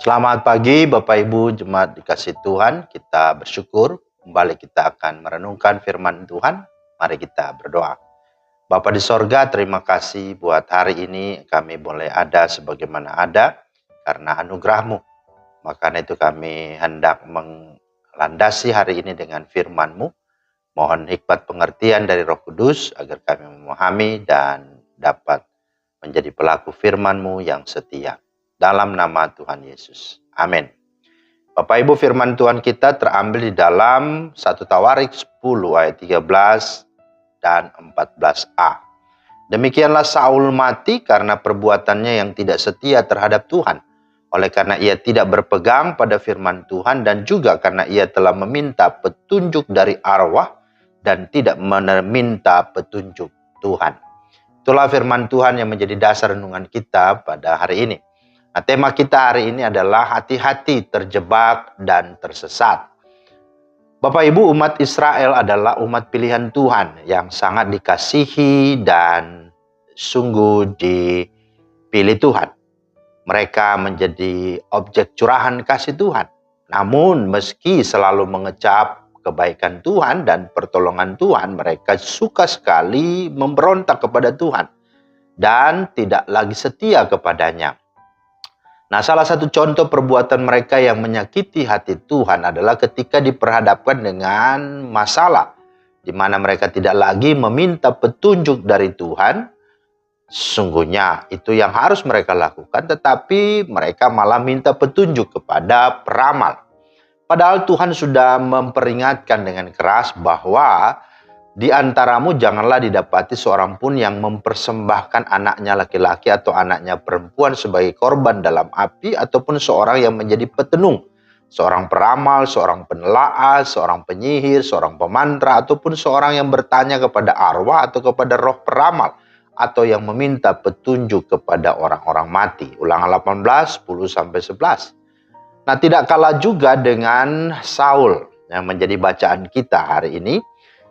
Selamat pagi Bapak Ibu Jemaat dikasih Tuhan. Kita bersyukur kembali kita akan merenungkan firman Tuhan. Mari kita berdoa. Bapa di sorga, terima kasih buat hari ini kami boleh ada sebagaimana ada karena anugerah-Mu. Maka itu kami hendak melandasi hari ini dengan firman-Mu. Mohon hikmat pengertian dari Roh Kudus agar kami memahami dan dapat menjadi pelaku firman-Mu yang setia. Dalam nama Tuhan Yesus. Amin. Bapak Ibu, firman Tuhan kita terambil di dalam 1 Tawarik 10 ayat 13 dan 14a. Demikianlah Saul mati karena perbuatannya yang tidak setia terhadap Tuhan. Oleh karena ia tidak berpegang pada firman Tuhan dan juga karena ia telah meminta petunjuk dari arwah dan tidak meminta petunjuk Tuhan. Itulah firman Tuhan yang menjadi dasar renungan kita pada hari ini. Nah, tema kita hari ini adalah hati-hati terjebak dan tersesat. Bapak Ibu, umat Israel adalah umat pilihan Tuhan yang sangat dikasihi dan sungguh dipilih Tuhan. Mereka menjadi objek curahan kasih Tuhan. Namun meski selalu mengecap kebaikan Tuhan dan pertolongan Tuhan, mereka suka sekali memberontak kepada Tuhan dan tidak lagi setia kepadanya. Nah, salah satu contoh perbuatan mereka yang menyakiti hati Tuhan adalah ketika diperhadapkan dengan masalah, di mana mereka tidak lagi meminta petunjuk dari Tuhan. Sesungguhnya itu yang harus mereka lakukan, tetapi mereka malah minta petunjuk kepada peramal. Padahal Tuhan sudah memperingatkan dengan keras bahwa di antaramu janganlah didapati seorang pun yang mempersembahkan anaknya laki-laki atau anaknya perempuan sebagai korban dalam api, ataupun seorang yang menjadi petenung, seorang peramal, seorang penelaah, seorang penyihir, seorang pemantra, ataupun seorang yang bertanya kepada arwah atau kepada roh peramal, atau yang meminta petunjuk kepada orang-orang mati. Ulangan 18, 10-11. Nah, tidak kalah juga dengan Saul yang menjadi bacaan kita hari ini.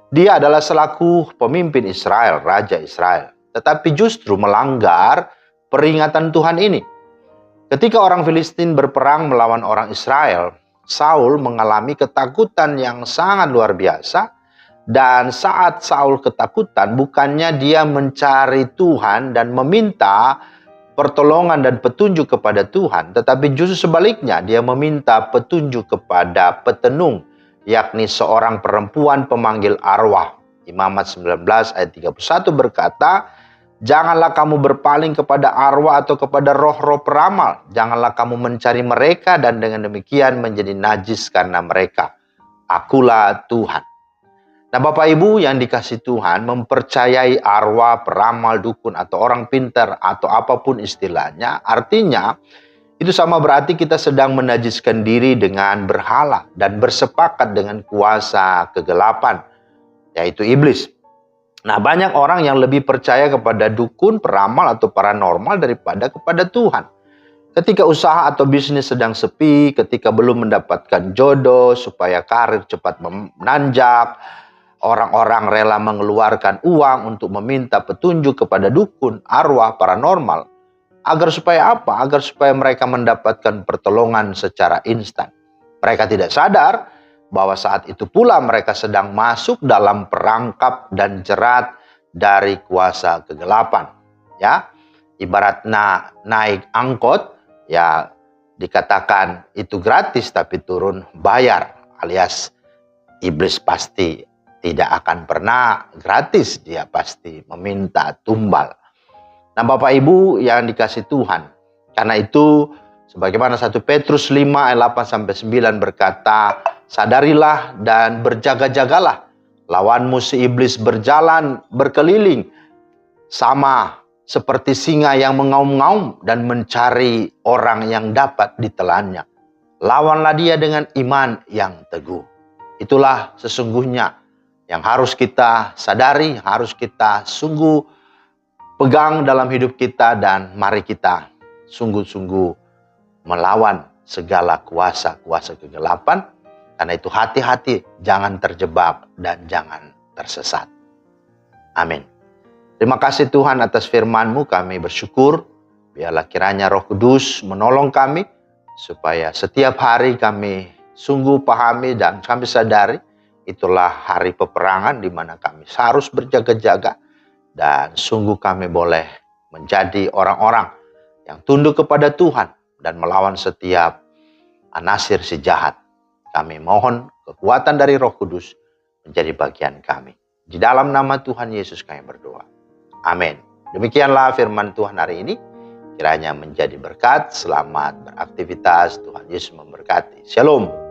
Dia adalah selaku pemimpin Israel, Raja Israel. Tetapi justru melanggar peringatan Tuhan ini. Ketika orang Filistin berperang melawan orang Israel, Saul mengalami ketakutan yang sangat luar biasa. Dan saat Saul ketakutan, bukannya dia mencari Tuhan dan meminta pertolongan dan petunjuk kepada Tuhan, tetapi justru sebaliknya, dia meminta petunjuk kepada petenung, yakni seorang perempuan pemanggil arwah. Imamat 19 ayat 31 berkata, janganlah kamu berpaling kepada arwah atau kepada roh-roh peramal. Janganlah kamu mencari mereka dan dengan demikian menjadi najis karena mereka. Akulah Tuhan. Nah, Bapak Ibu yang dikasih Tuhan, mempercayai arwah, peramal, dukun, atau orang pintar, atau apapun istilahnya, artinya itu sama berarti kita sedang menajiskan diri dengan berhala dan bersepakat dengan kuasa kegelapan, yaitu iblis. Nah, banyak orang yang lebih percaya kepada dukun, peramal, atau paranormal daripada kepada Tuhan. Ketika usaha atau bisnis sedang sepi, ketika belum mendapatkan jodoh supaya karir cepat menanjak, orang-orang rela mengeluarkan uang untuk meminta petunjuk kepada dukun, arwah, paranormal. Agar supaya apa? Agar supaya mereka mendapatkan pertolongan secara instan. Mereka tidak sadar bahwa saat itu pula mereka sedang masuk dalam perangkap dan jerat dari kuasa kegelapan. Ya, ibarat naik angkot, ya dikatakan itu gratis tapi turun bayar, alias iblis pasti tidak akan pernah gratis, dia pasti meminta tumbal. Nah, Bapak Ibu yang dikasih Tuhan, karena itu sebagaimana 1 Petrus 5 ayat 8-9 berkata, sadarilah dan berjaga-jagalah, lawanmu si iblis berjalan berkeliling sama seperti singa yang mengaum-ngaum dan mencari orang yang dapat ditelannya. Lawanlah dia dengan iman yang teguh. Itulah sesungguhnya yang harus kita sadari, harus kita sungguh pegang dalam hidup kita, dan mari kita sungguh-sungguh melawan segala kuasa-kuasa kegelapan. Karena itu hati-hati, jangan terjebak dan jangan tersesat. Amin. Terima kasih Tuhan atas firman-Mu, kami bersyukur. Biarlah kiranya Roh Kudus menolong kami supaya setiap hari kami sungguh pahami dan kami sadari itulah hari peperangan di mana kami harus berjaga-jaga, dan sungguh kami boleh menjadi orang-orang yang tunduk kepada Tuhan dan melawan setiap anasir si jahat. Kami mohon kekuatan dari Roh Kudus menjadi bagian kami. Di dalam nama Tuhan Yesus kami berdoa. Amin. Demikianlah firman Tuhan hari ini. Kiranya menjadi berkat. Selamat beraktivitas. Tuhan Yesus memberkati. Shalom.